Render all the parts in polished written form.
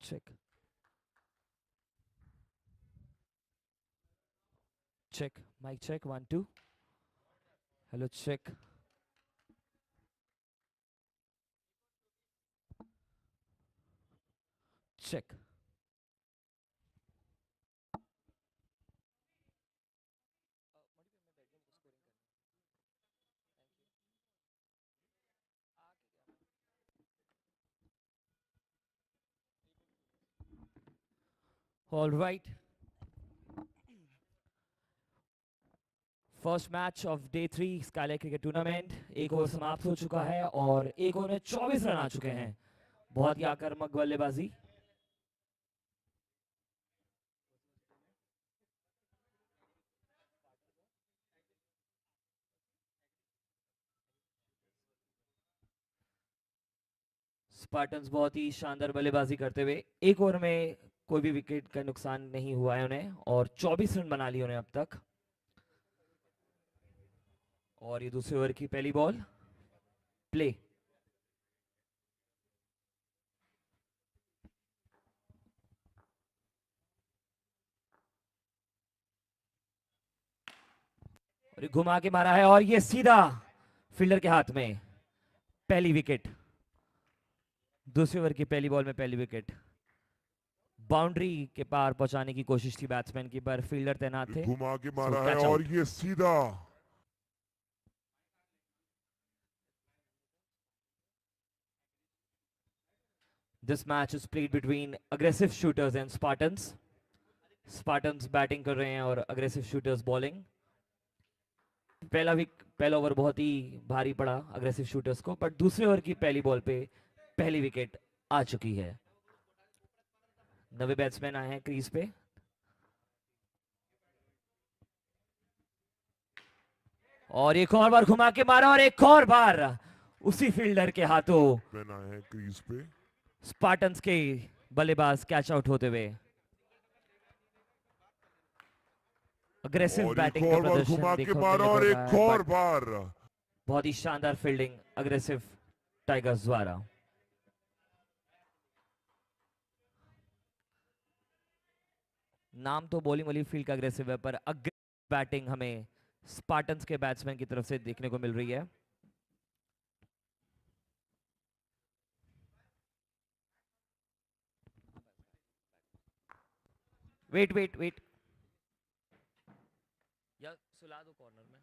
check. Check. Mic check. 1 2. Hello, check. Check. All right. First match of day 3 Skylight cricket tournament. एक over समाप्त हो चुका है और एक ओवर में 24 रन आ चुके हैं। बहुत ही आक्रामक बल्लेबाजी। स्पार्टन्स बहुत ही शानदार बल्लेबाजी करते हुए एक ओवर में कोई भी विकेट का नुकसान नहीं हुआ है उन्हें और 24 रन बना लिए उन्हें अब तक। और ये दूसरे ओवर की पहली बॉल। प्ले। और घुमा के मारा है और ये सीधा फील्डर के हाथ में। पहली विकेट। दूसरे ओवर की पहली बॉल में पहली विकेट। बाउंड्री के पार पहुंचाने की कोशिश थी बैट्समैन की, पर फील्डर तैनात थे। घुमा के मारा है और ये सीधा। This match is played between aggressive shooters and Spartans. Spartans batting कर रहे हैं और अग्रेसिव शूटर्स बॉलिंग। पहला ओवर बहुत ही भारी पड़ा अग्रेसिव शूटर्स को, पर दूसरे ओवर की पहली बॉल पे पहली विकेट आ चुकी है। नवे बैट्समैन आए हैं क्रीज पे। और एक और बार घुमा के मारा और एक और बार उसी फील्डर के हाथों आए हैं क्रीज पे। स्पार्टन्स के बल्लेबाज कैच आउट होते हुए। अग्रेसिव बैटिंग का प्रदर्शन घुमा के देखने को मारा और मिल एक रहा है, और but बार बहुत ही शानदार फील्डिंग अग्रेसिव टाइगर्स द्वारा। नाम तो बॉलिंग वाली फील्ड का अग्रेसिव है, पर बैटिंग हमें स्पार्टन्स के बैट्समैन की तरफ से देखने को मिल रही है। वेट वेट वेट, या सुला दो कॉर्नर में।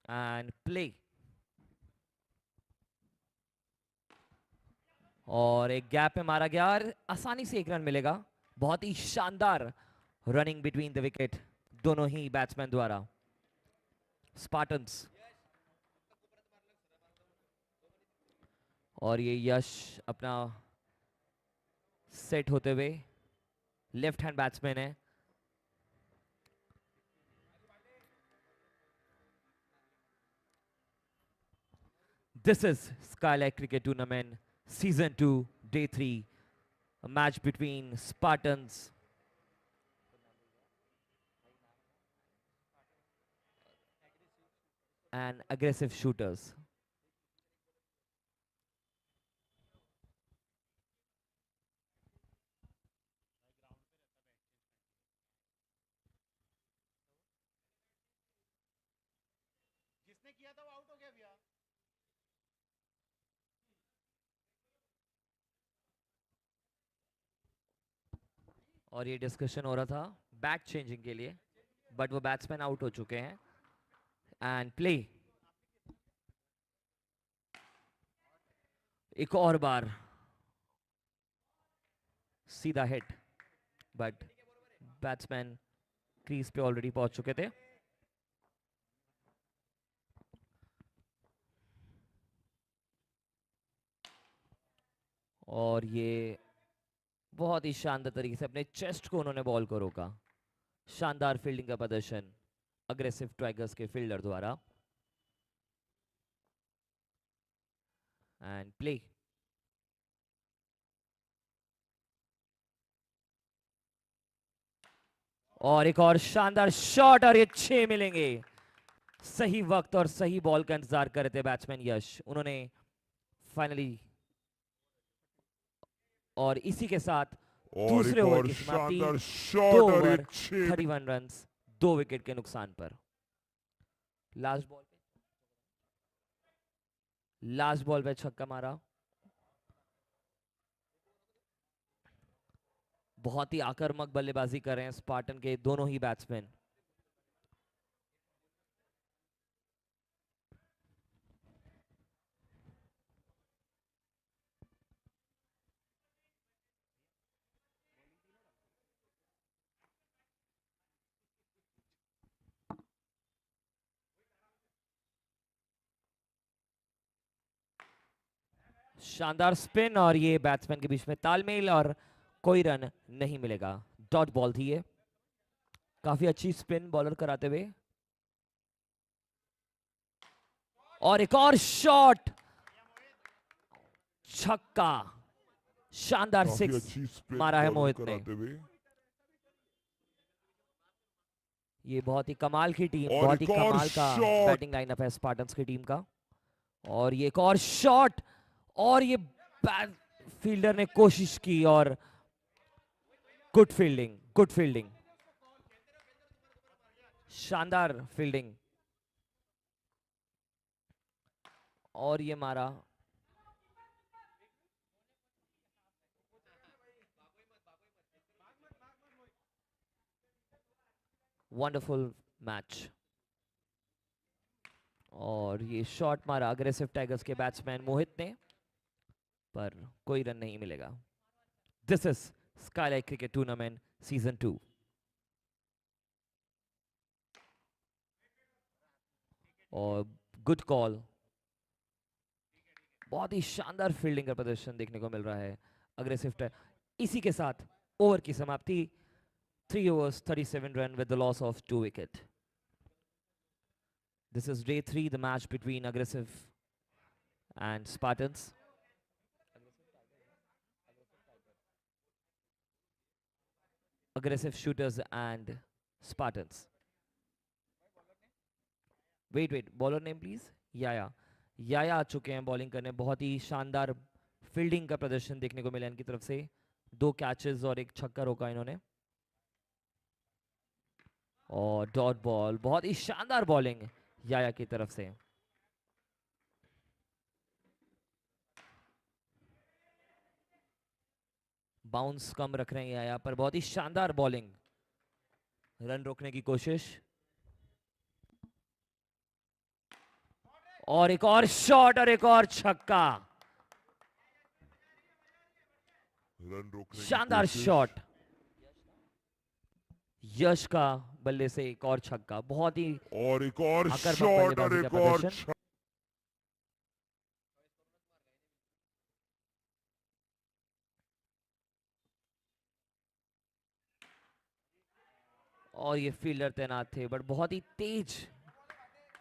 And play. और एक गैप में मारा गया और आसानी से एक रन मिलेगा। बहुत ही शानदार रनिंग बिटवीन द विकेट दोनों ही बैट्समैन द्वारा। स्पार्टन्स। और ये यश अपना सेट होते हुए लेफ्ट हैंड बैट्समैन है। This is Skylight Cricket Tournament Season 2 Day 3, a match between Spartans and aggressive shooters. जिसने किया था वो आउट हो गया भैया। और ये डिस्कशन हो रहा था बैट चेंजिंग के लिए, बट वो बैट्समैन आउट हो चुके हैं। And play. एक और बार सीधा हिट, बट बैट्समैन क्रीज पे ऑलरेडी पहुंच चुके थे। और ये बहुत ही शानदार तरीके से अपने चेस्ट को उन्होंने बॉल को रोका। शानदार फील्डिंग का प्रदर्शन अग्रेसिव टाइगर्स के फील्डर द्वारा। And play. और एक और शानदार शॉट और ये 6 मिलेंगे। सही वक्त और सही बॉल का इंतजार कर रहे थे बैट्समैन यश, उन्होंने फाइनली, और इसी के साथ और दूसरे एक ओवर और की समाप्ति। शानदार 2 शॉट और ओवर एक 6 31 रन्स, 2 विकेट के नुकसान पर। लास्ट बॉल पे छक्का मारा। बहुत ही आक्रामक बल्लेबाजी कर रहे हैं स्पार्टन के दोनों ही बैट्समैन। शानदार स्पिन और ये बैट्समैन के बीच में तालमेल और कोई रन नहीं मिलेगा। डॉट बॉल थी ये, काफी अच्छी स्पिन बॉलर कराते हुए। और एक और शॉट, छक्का, शानदार काफी 6 अच्छी स्पिन मारा है बॉलर मोहित ने। कराते हुए। ये बहुत ही कमाल की टीम, और बहुत ही एक और कमाल का शॉट। बैटिंग लाइनअप है स्पार्टन्स की टीम का। और ये एक और शॉट, और ये फील्डर ने कोशिश की और गुड फील्डिंग, गुड फील्डिंग, शानदार फील्डिंग। और ये मारा। Wonderful match. और ये शॉट मारा अग्रेसिव टाइगर्स के बैट्समैन मोहित ने, पर कोई रन नहीं मिलेगा। This is Skylight cricket tournament season 2। और गुड कॉल, बहुत ही शानदार फील्डिंग का प्रदर्शन देखने को मिल रहा है अग्रेसिव। इसी के साथ ओवर की समाप्ति। 3 overs 37 run with the loss of 2 wicket. This is day 3, the match between Aggressive and Spartans. Aggressive shooters and Spartans. Wait, bowler name please. याया आ चुके हैं बॉलिंग करने। बहुत ही शानदार फील्डिंग का प्रदर्शन देखने को मिला इनकी तरफ से। 2 कैचेस और 1 छक्का रोका इन्होंने। और डॉट बॉल, बहुत ही शानदार बॉलिंग याया की तरफ से। बाउंस कम रख रहे हैं याया, पर बहुत ही शानदार बॉलिंग, रन रोकने की कोशिश। और एक और शॉट और एक और छक्का, रन रोकने की शानदार कोशिश। शॉट यश का बल्ले से, एक और छक्का। बहुत ही और एक और आक्रामक शॉट और बल्लेबाजी एक का और प्रदर्शन। और ये फील्डर तैनात थे, बट बहुत ही तेज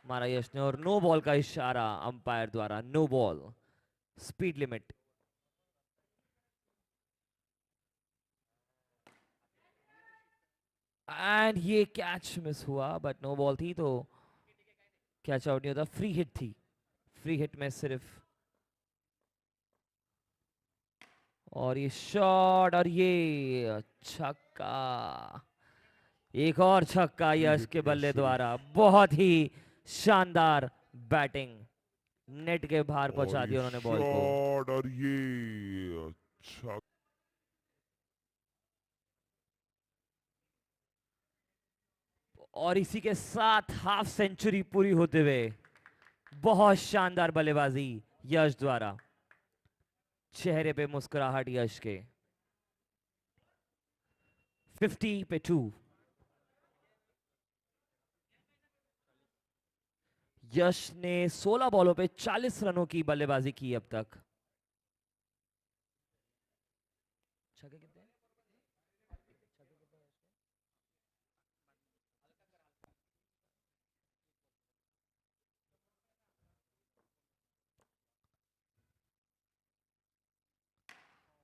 मारा यश ने। और नो बॉल का इशारा अंपायर द्वारा, no ball, speed limit. And ये कैच मिस हुआ, बट नो बॉल थी तो कैच आउट नहीं होता। फ्री हिट थी, फ्री हिट में सिर्फ। और ये शॉट और ये छक्का, एक और छक्का यश के बल्ले द्वारा। बहुत ही शानदार बैटिंग, नेट के बाहर पहुंचा दिया उन्होंने बॉल को। शॉट और ये अच्छा। और इसी के साथ हाफ सेंचुरी पूरी होते हुए बहुत शानदार बल्लेबाजी यश द्वारा। चेहरे पे मुस्कुराहट यश के। 50 पे 2। यश ने 16 बॉलों पे 40 रनों की बल्लेबाजी की अब तक। छक्के कितने हैं?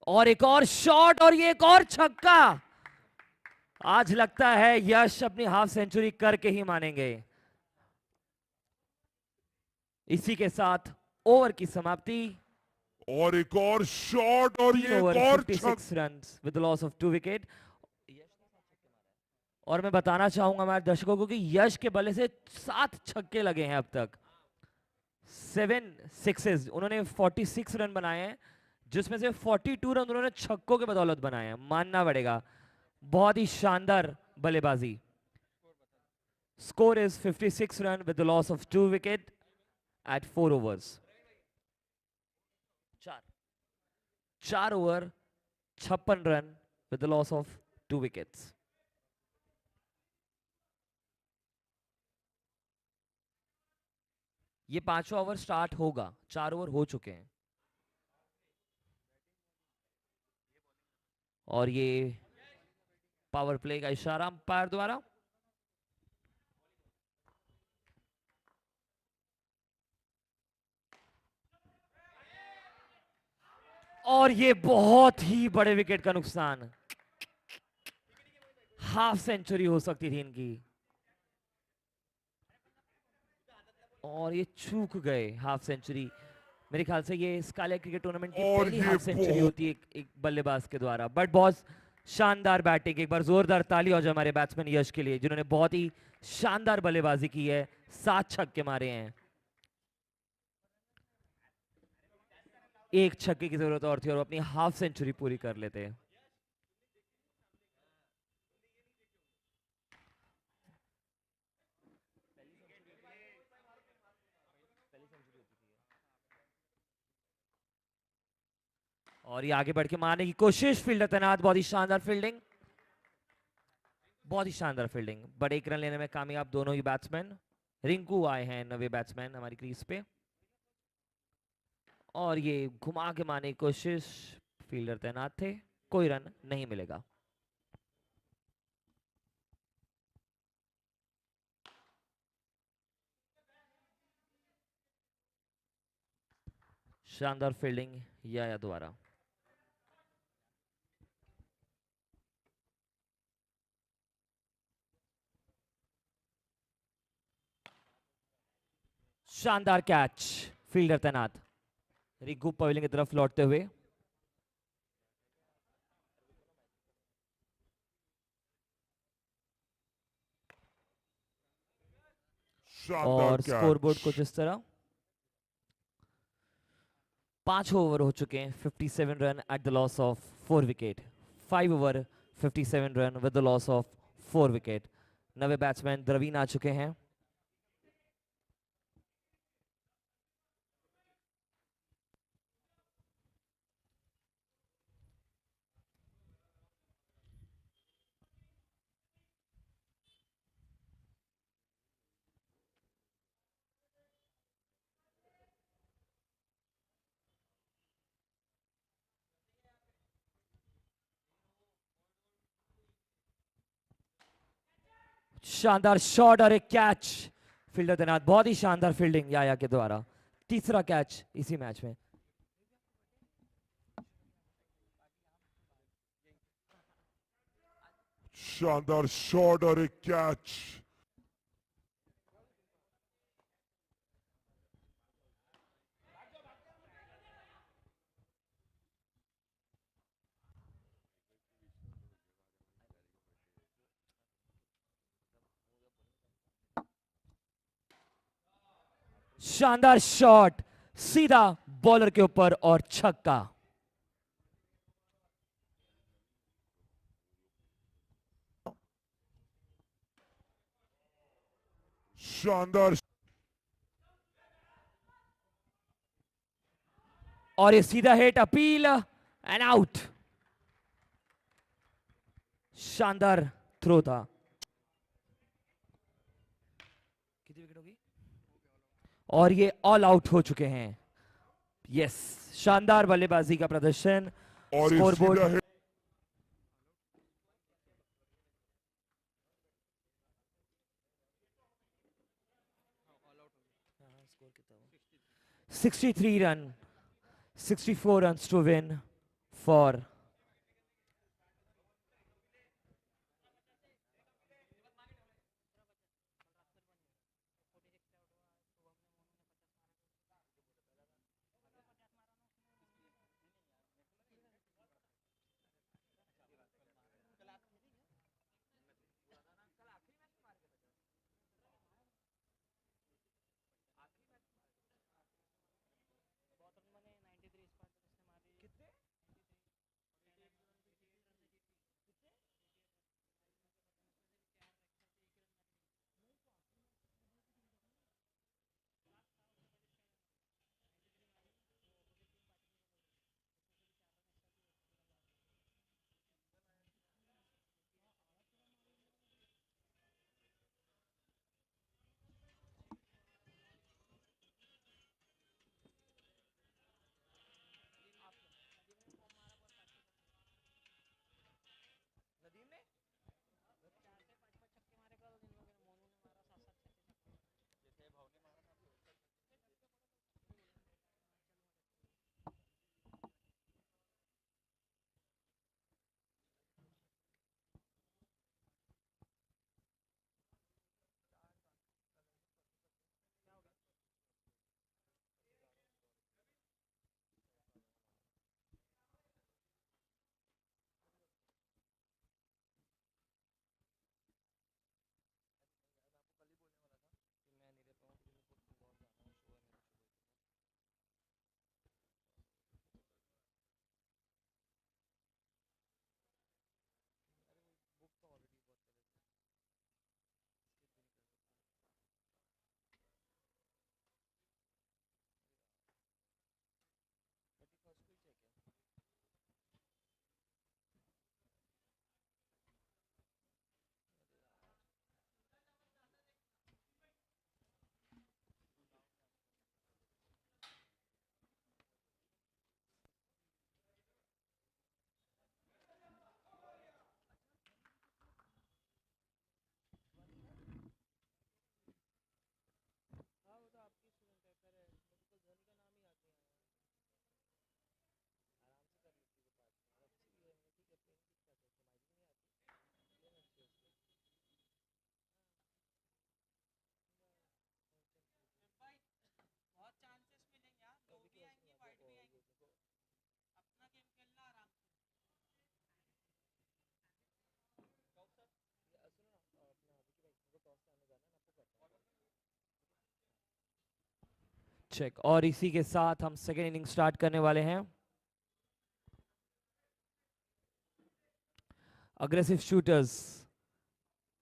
और एक और शॉट और ये एक और छक्का। आज लगता है यश अपनी हाफ सेंचुरी करके ही मानेंगे। इसी के साथ ओवर की समाप्ति। और एक और शॉट और 3 ये ओवर एक और 56 run with loss of 2 wicket. और मैं बताना चाहूंगा हमारे दर्शकों को कि यश के बल्ले से 7 छक्के लगे हैं अब तक, 7 सिक्सेस। उन्होंने 46 रन बनाए हैं, जिसमें से 42 रन उन्होंने छक्कों के बदौलत बनाए हैं। मानना पड़ेगा, बहुत ही शानदार बल्लेबाजी। Score is 56 run with the loss of 2 wicket at 4 overs. 4 over 56 run with the loss of 2 wickets. ये 5वां ओवर स्टार्ट होगा, 4 ओवर हो चुके हैं। और ये पावर प्ले का इशारा अंपायर द्वारा। और ये बहुत ही बड़े विकेट का नुकसान, हाफ सेंचुरी हो सकती थी इनकी, और ये चूक गए हाफ सेंचुरी। मेरे ख्याल से ये स्काई क्रिकेट टूर्नामेंट की और पहली ये हाफ सेंचुरी बहुत- होती है एक बल्लेबाज के द्वारा। बट बहुत शानदार बैटिंग, एक बार जोरदार ताली हो जाए हमारे बैट्समैन यश के लिए, जिन्होंने बहुत ही शानदार बल्लेबाजी की है, 7 छक्के मारे हैं। एक छक्के की जरूरत और थी और वो अपनी हाफ सेंचुरी पूरी कर लेते। और ये आगे बढ़ के मारने की कोशिश, फील्डर तैनात, बहुत ही शानदार फील्डिंग, बहुत ही शानदार फील्डिंग। बट एक रन लेने में कामयाब दोनों ही बैट्समैन। रिंकू आए हैं नवे बैट्समैन हमारी क्रीज पे, और ये घुमा के मारने की कोशिश, फील्डर तैनात थे, कोई रन नहीं मिलेगा। शानदार फील्डिंग या द्वारा। शानदार कैच, फील्डर तैनात, रिंकू पवेलियन की तरफ लौटते हुए। शानदार और स्कोरबोर्ड कैच। कुछ इस तरह, 5 ओवर हो चुके हैं, 57 run at the loss of 4 wicket. 5 over 57 run with the loss of 4 wicket. नवे बैट्समैन द्रवीन आ चुके हैं। शानदार शॉट और एक कैच, फील्डर तैनात, बहुत ही शानदार फील्डिंग याया के द्वारा। तीसरा कैच इसी मैच में। शानदार शॉट और एक कैच। शानदार शॉट, सीधा बॉलर के ऊपर और छक्का। शानदार। और ये सीधा हिट, अपील एंड आउट। शानदार थ्रो था। कितनी विकेट होगी? और ये ऑल आउट हो चुके हैं। यस, शानदार बल्लेबाजी का प्रदर्शन। और ये स्कोरबोर्ड सीधा हिट। हाँ, 63 run, 64 runs to win for check. और इसी के साथ हम सेकेंड इनिंग स्टार्ट करने वाले हैं। अग्रेसिव शूटर्स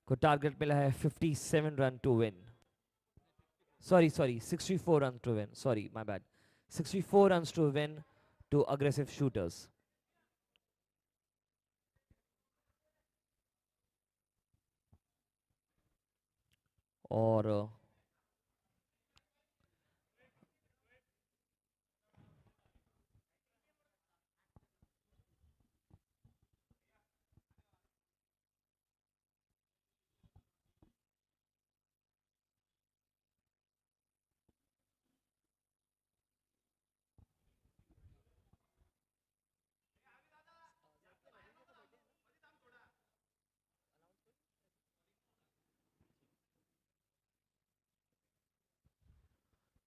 को टारगेट मिला है 57 run to win. Sorry 64 run to win, sorry my bad, 64 run to win to aggressive shooters. और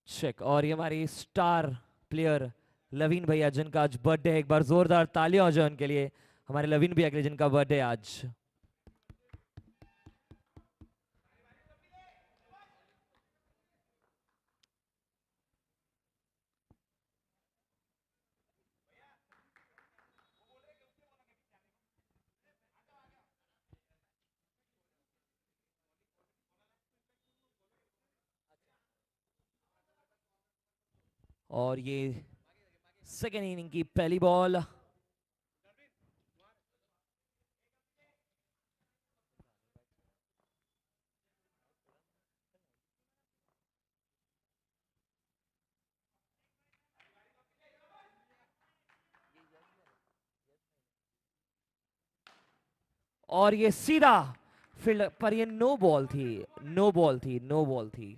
चेक। और ये हमारी स्टार प्लेयर लवीन भैया जिनका आज बर्थडे है, एक बार जोरदार तालियां हो जाए उनके लिए। हमारे लवीन भैया के लिए जिनका बर्थडे आज। और ये सेकेंड इनिंग की पहली बॉल। और ये सीधा फील्ड पर, ये नो बॉल थी, नो बॉल थी, नो बॉल थी।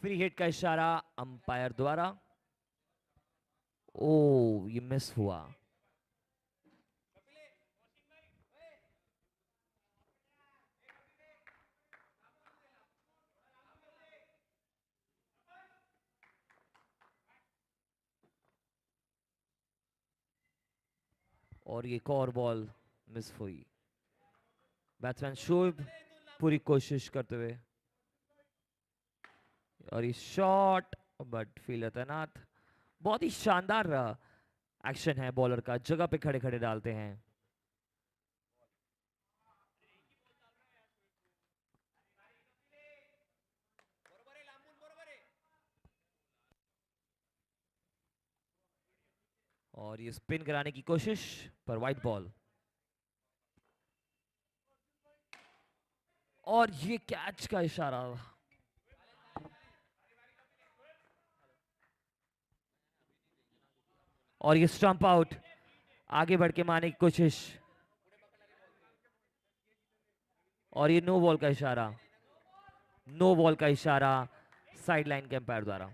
फ्री हिट का इशारा अंपायर द्वारा। ओ ये मिस हुआ। और ये एक और बॉल मिस हुई। बैट्समैन शुभ पूरी कोशिश करते हुए, और ये शॉट बट फील्डर तैनात। बहुत ही शानदार एक्शन है बॉलर का, जगह पे खड़े खड़े डालते हैं। और ये स्पिन कराने की कोशिश पर वाइट बॉल। और ये कैच का इशारा। और ये स्टंप आउट, आगे बढ़ के मारने की कोशिश। और ये नो बॉल का इशारा, नो बॉल का इशारा साइडलाइन के अंपायर द्वारा।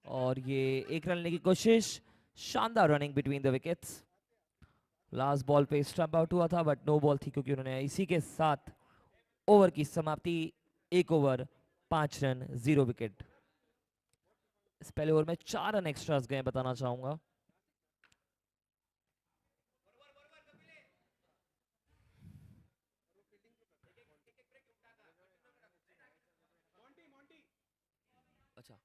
और ये एक रन लेने की कोशिश, शानदार running between the wickets. Last ball पे स्टंप आउट हुआ था बट नो बॉल थी, क्योंकि उन्होंने इसी के साथ ओवर की समाप्ति। 1 ओवर 5 रन 0 विकेट। इस पहले ओवर में 4 रन एक्स्ट्रास गए बताना चाहूंगा। अच्छा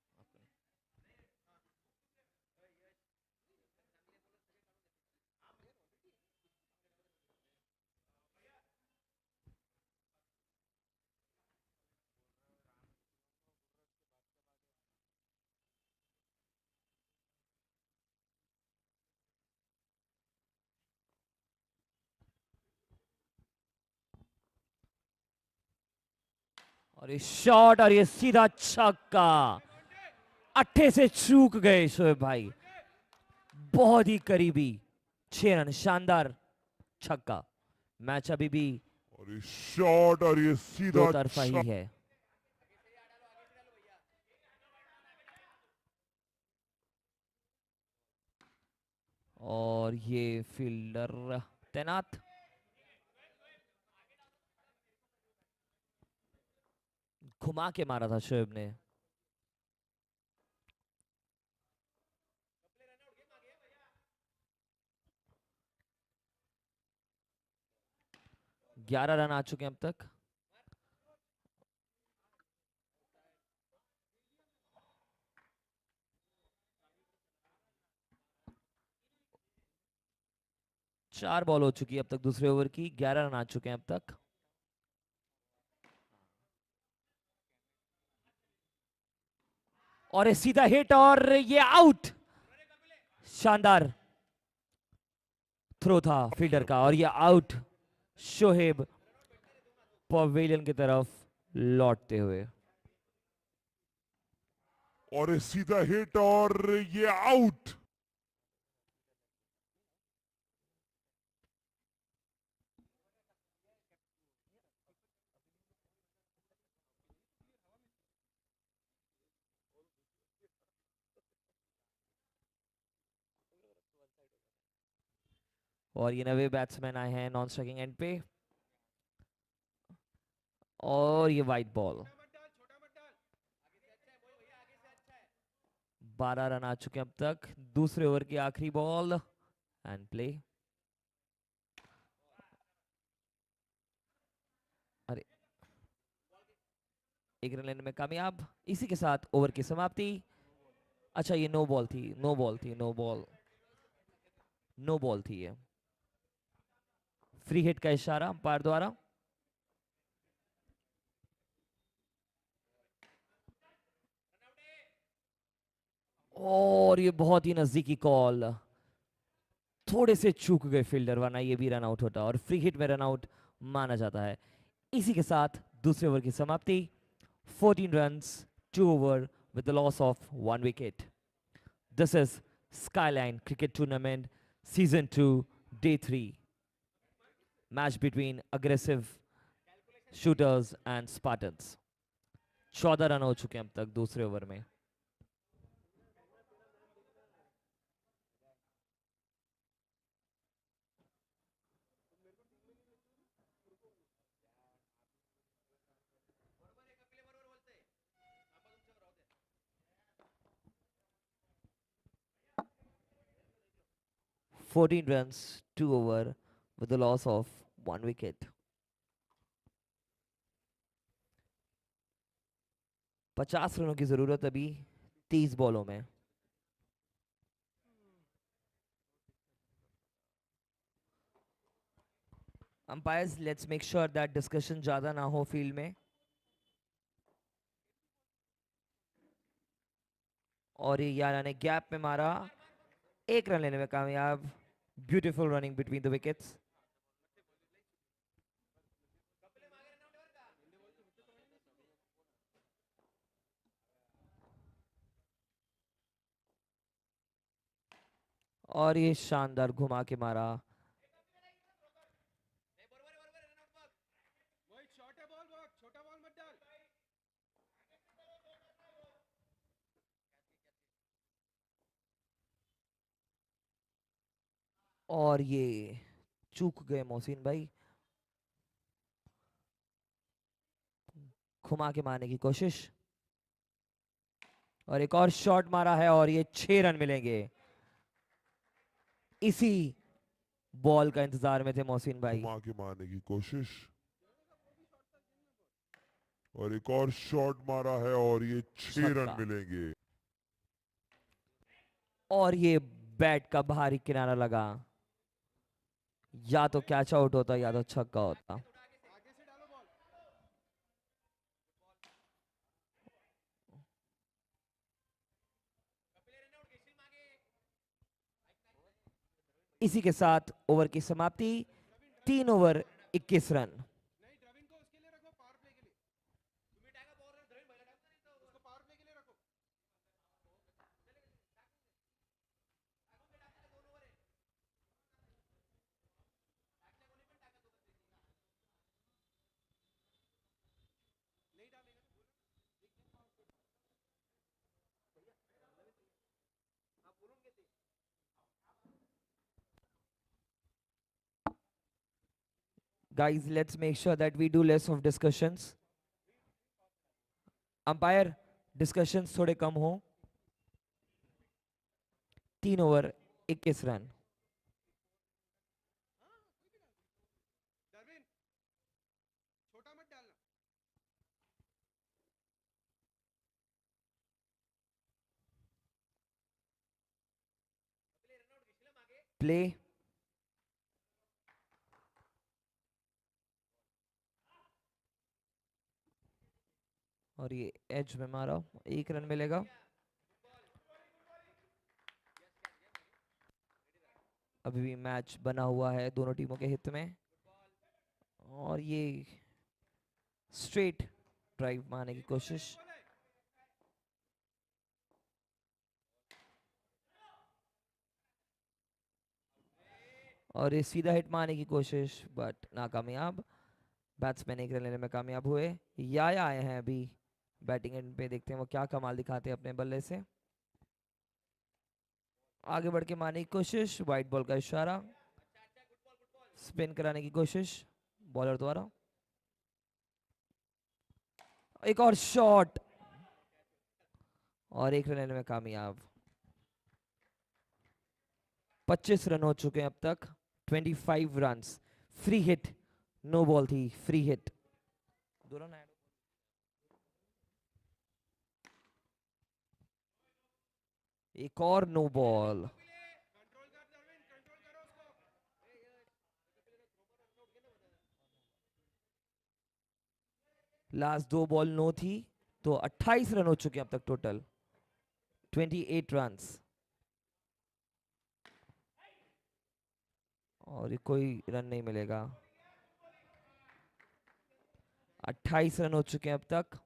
और ये शॉट, और ये सीधा छक्का। अट्ठे से चूक गए शोएब भाई, बहुत ही करीबी 6 रन, शानदार छक्का। मैच अभी भी और ये शॉट और ये सीधा दो तरफा ही छक्का। है। और ये फील्डर तैनात। घुमा के मारा था शोएब ने। ग्यारह रन आ चुके हैं अब तक। चार बॉल हो चुकी है अब तक दूसरे ओवर की। 11 रन आ चुके हैं अब तक। और ये सीधा हिट और ये आउट। शानदार थ्रो था फील्डर का और ये आउट। शोहेब पवेलियन की तरफ लौटते हुए। और ये सीधा हिट और ये आउट। और ये नवे बैट्समैन आए हैं नॉन स्ट्राइकिंग एंड पे। और ये वाइट बॉल। 12 रन आ चुके हैं अब तक दूसरे ओवर की आखिरी बॉल एंड प्ले। अरे एक रन लेने में कामयाब। इसी के साथ ओवर की समाप्ति। अच्छा ये नो बॉल थी, नो बॉल थी, नो बॉल, नो बॉल थी ये। फ्री हिट का इशारा अंपायर द्वारा। और ये बहुत ही नजदीकी कॉल। थोड़े से चूक गए फील्डर वरना ये भी रन आउट होता और फ्री हिट में रन आउट माना जाता है। इसी के साथ दूसरे ओवर की समाप्ति। 14 runs, 2 over with the loss of 1 wicket. This is Skyline Cricket Tournament Season 2 Day 3. Match between aggressive shooters and Spartans. 14 run हो चुके हैं अब तक दूसरे ओवर में। Fourteen runs, 2 over with the loss of 1 wicket. 50 रनों की जरूरत अभी 30 बॉलों में। Umpires, let's make sure that discussion ज्यादा ना हो फील्ड में। और ये यारा ने गैप में मारा, एक रन लेने में कामयाब। Beautiful running between the wickets. और ये शानदार घुमा के मारा। और ये चूक गए मोहसिन भाई। घुमा के मारने की कोशिश और एक और शॉट मारा है और ये 6 रन मिलेंगे। इसी बॉल का इंतजार में थे मोहसिन भाई। घुमा के मारने की कोशिश और एक और शॉट मारा है और ये 6 रन छक्का। मिलेंगे। और ये बैट का बाहरी किनारा लगा। या तो कैच आउट होता या तो छक्का होता। इसी के साथ ओवर की समाप्ति। 3 over 21 run. Guys, let's make sure that we do less of discussions. Umpire discussions थोड़े कम हो. 3 ओवर 21 रन. डरविन छोटा मत डालना. प्ले. और ये एज में मारा, 1 रन मिलेगा. अभी भी मैच बना हुआ है दोनों टीमों के हित में. और ये स्ट्रेट ड्राइव मारने की कोशिश. और ये सीधा हिट मारने की कोशिश बट नाकामयाब. बैट्समैन 1 रन लेने में कामयाब हुए. या आए हैं अभी बैटिंग एंड पे. देखते हैं वो क्या कमाल दिखाते हैं अपने बल्ले से. आगे बढ़ के मारने की कोशिश. वाइट बॉल का इशारा. स्पिन कराने की कोशिश बॉलर द्वारा. एक और शॉट और 1 रन लेने में कामयाब. 25 रन हो चुके हैं अब तक. 25 runs. Free hit, no ball थी, फ्री हिट. दोनों ना एक और नो बॉल. कंट्रोल कर डरविन, कंट्रोल करो उसको. लास्ट 2 बॉल नो थी तो 28 रन हो चुके हैं अब तक टोटल. 28 रन्स. और ये कोई रन नहीं मिलेगा. 28 रन हो चुके हैं अब तक.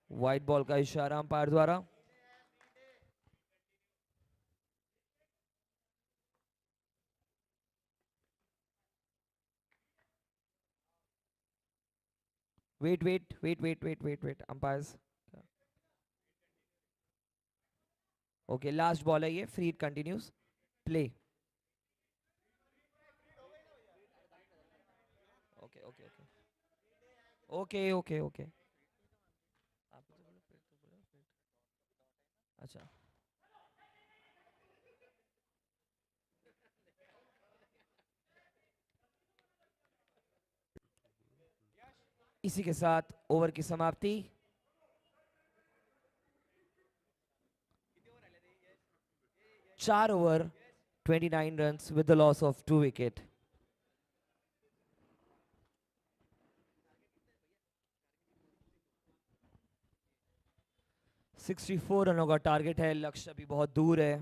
व्हाइट बॉल का इशारा अंपायर द्वारा. Wait umpires. Okay, last ball है ये. Free hit continues. Play. Okay okay okay okay okay okay. अच्छा, इसी के साथ ओवर की समाप्ति. चार over 29 runs with the loss of 2 wicket. $64 रनों का टारगेट है. लक्ष्य अभी बहुत दूर है.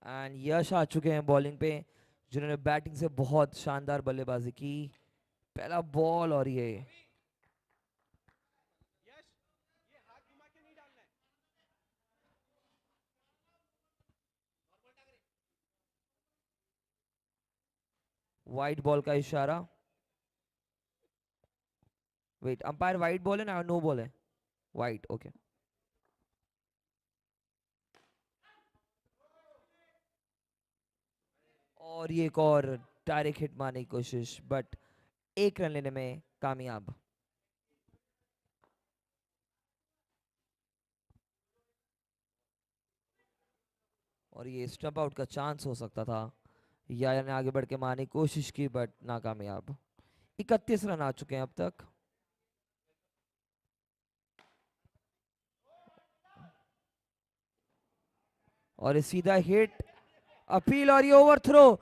एंड यश आ चुके हैं बॉलिंग पे, जिन्होंने बैटिंग से बहुत शानदार बल्लेबाजी की. पहला बॉल और ये यश, ये हाथ घुमा के नहीं डालना है. वाइट बॉल का इशारा. वेट, अंपायर वाइट बॉल है ना नो बॉल है? वाइट. ओके. और ये एक और डायरेक्ट हिट मारने की कोशिश बट 1 रन लेने में कामयाब. और ये स्टंप आउट का चांस हो सकता था. या ने आगे बढ़ के मारने की कोशिश की बट नाकामयाब. 31 रन आ चुके हैं अब तक. और ये सीधा हिट, अपील और ये ओवर थ्रो.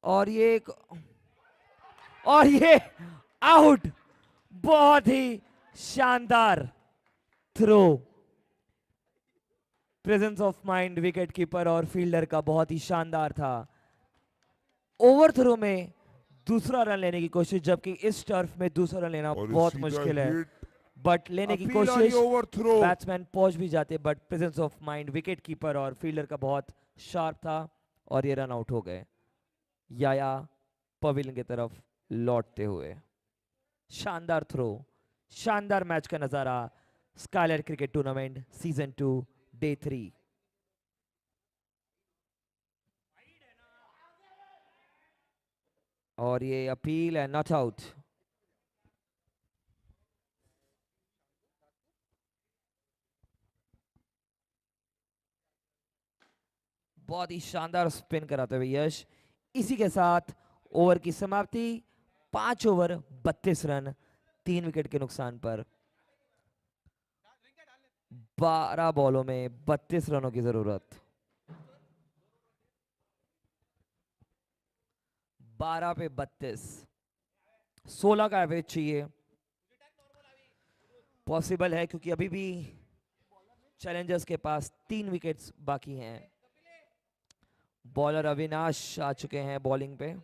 और ये आउट। बहुत ही शानदार throw. Presence of mind wicket keeper और फील्डर का बहुत ही शानदार था। ओवर थ्रो में दूसरा रन लेने की कोशिश, जबकि इस टर्फ में दूसरा रन लेना और ये बहुत सीधा मुश्किल है, हिट। बट लेने की अपील आ रही कोशिश, ओवर थ्रो। बैट्समैन पहुंच भी जाते, but presence of mind wicket keeper और फील्डर का बहुत शार्प था और ये रन आउट हो गए। याया पवेलियन की तरफ लौटते हुए। शानदार थ्रो, शानदार मैच का नजारा। Skylight cricket tournament season 2 day 3। और ये अपील है नॉट आउट। बहुत ही शानदार स्पिन कराते हुए यश। इसी के साथ ओवर की समाप्ति। 5 ओवर 32 रन, 3 विकेट के नुकसान पर। 12 बॉलों में 32 रनों की जरूरत। 12 पे 32, 16 का एवरेज चाहिए। पॉसिबल है क्योंकि अभी भी चैलेंजर्स के पास 3 विकेट्स बाकी हैं। बॉलर अविनाश आ चुके हैं बॉलिंग पे।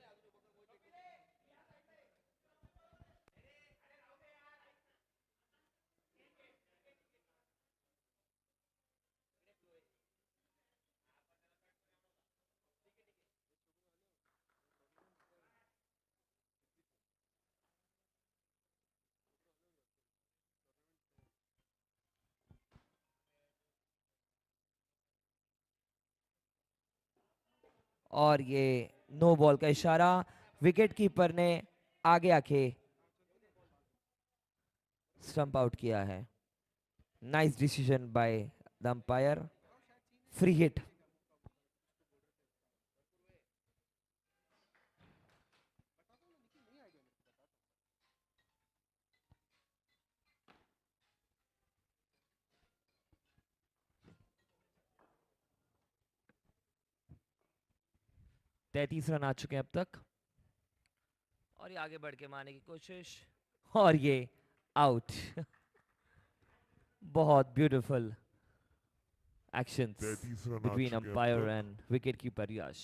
और ये नो बॉल का इशारा। विकेट कीपर ने आगे आके स्टंप आउट किया है। Nice decision by the umpire. Free hit. तैतीस रन आ चुके हैं अब तक। और ये आगे बढ़ के मारने की कोशिश, और ये आउट। बहुत ब्यूटीफुल एक्शंस 33 रन आ बिटवीन चुके हैं अब अंपायर तक। एंड विकेट कीपर यश।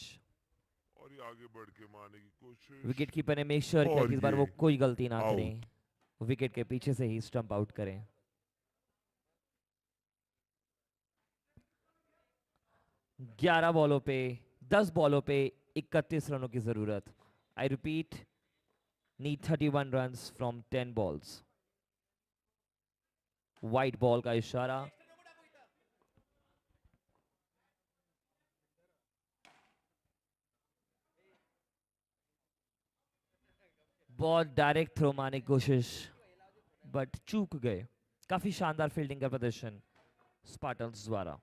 और ये आगे बढ़ के मारने की कोशिश। विकेट कीपर ने मेक श्योर किया और कि इस बार ये वो कोई गलती ना आउट। करें, विकेट के पीछे से ही स्टंप आउट करें। 11 बॉलों पे 10 बॉलों पे 31 रनों की जरूरत। I repeat, need 31 runs from 10 balls. White ball का इशारा। बहुत डायरेक्ट थ्रो मारने की कोशिश, बट चूक गए। काफी शानदार फील्डिंग का प्रदर्शन स्पार्टन्स द्वारा।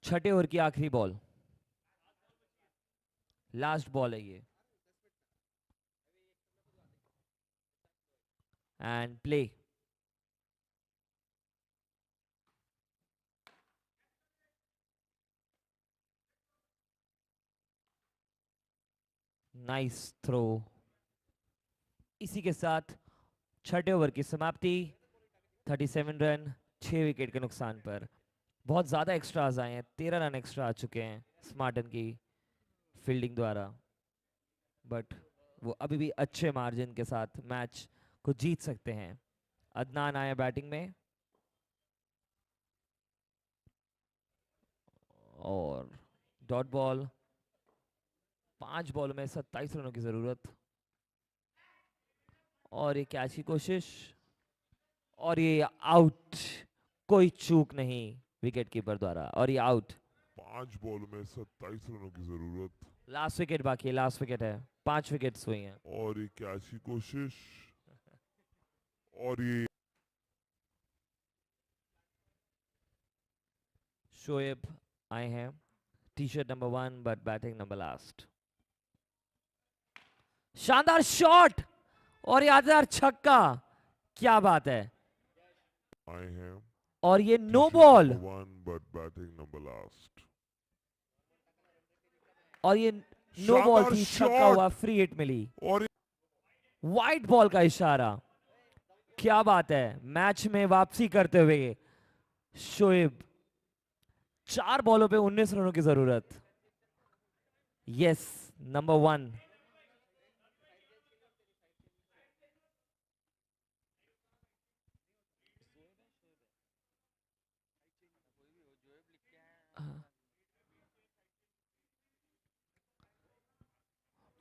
छठे ओवर की आखिरी बॉल, लास्ट बॉल है ये। And play. Nice throw. इसी के साथ छठे ओवर की समाप्ति। 37 रन, 6 विकेट के नुकसान पर। बहुत ज्यादा एक्स्ट्राज आए हैं, 13 रन एक्स्ट्रा आ चुके हैं स्मार्टन की फील्डिंग द्वारा, बट वो अभी भी अच्छे मार्जिन के साथ मैच को जीत सकते हैं। अदनान आया बैटिंग में और डॉट बॉल। 5 बॉल में 27 रनों की जरूरत। और ये कैच की कोशिश, और ये आउट। कोई चूक नहीं विकेट कीपर द्वारा, और ये आउट। 5 बॉल में 27 रनों की जरूरत। लास्ट विकेट बाकी है, लास्ट विकेट है, 5 विकेट्स हुई हैं। और ये कैच की कोशिश, और ये शोएब आए हैं, T shirt number 1 but batting number last. शानदार शॉट और यादगार छक्का, क्या बात है। आए हैं और ये no ball, 1 but batting number last. और ये नो बॉल शानदार थी, छक्का शॉट। हुआ, फ्री हिट मिली। और वाइट बॉल का इशारा, क्या बात है। मैच में वापसी करते हुए शोएब, 4 बॉलों पे 19 रनों की जरूरत। Yes, number 1।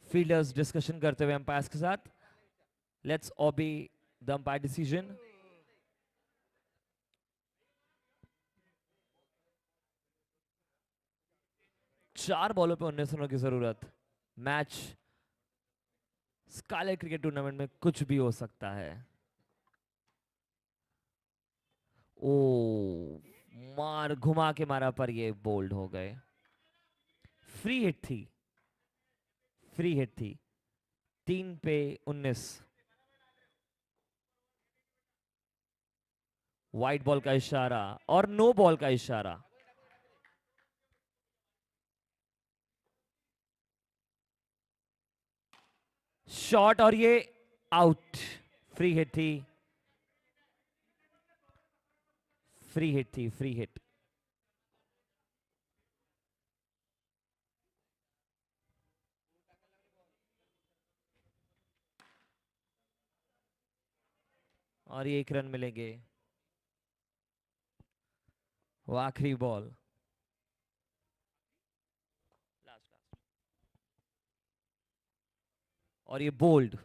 फील्डर्स डिस्कशन करते हुए अंपायर्स के साथ, let's obey the umpire decision. चार बॉलों पे 19 रनों की जरूरत। मैच स्कारलेट क्रिकेट टूर्नामेंट में कुछ भी हो सकता है। ओ, मार घुमा के मारा पर ये बोल्ड हो गए। फ्री हिट थी, फ्री हिट थी। 3 पे 19। वाइट बॉल का इशारा और नो बॉल का इशारा। शॉट और ये आउट। फ्री हिट थी, फ्री हिट थी, फ्री हिट। और ये 1 रन मिलेंगे। वो आखिरी बॉल, और ये बोल्ड।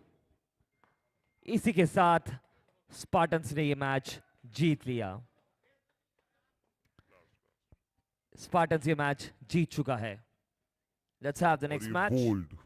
इसी के साथ स्पार्टन्स ने ये मैच जीत लिया। स्पार्टन्स ये मैच जीत चुका है। लेट्स हैव द और नेक्स्ट ये मैच। बोल्ड।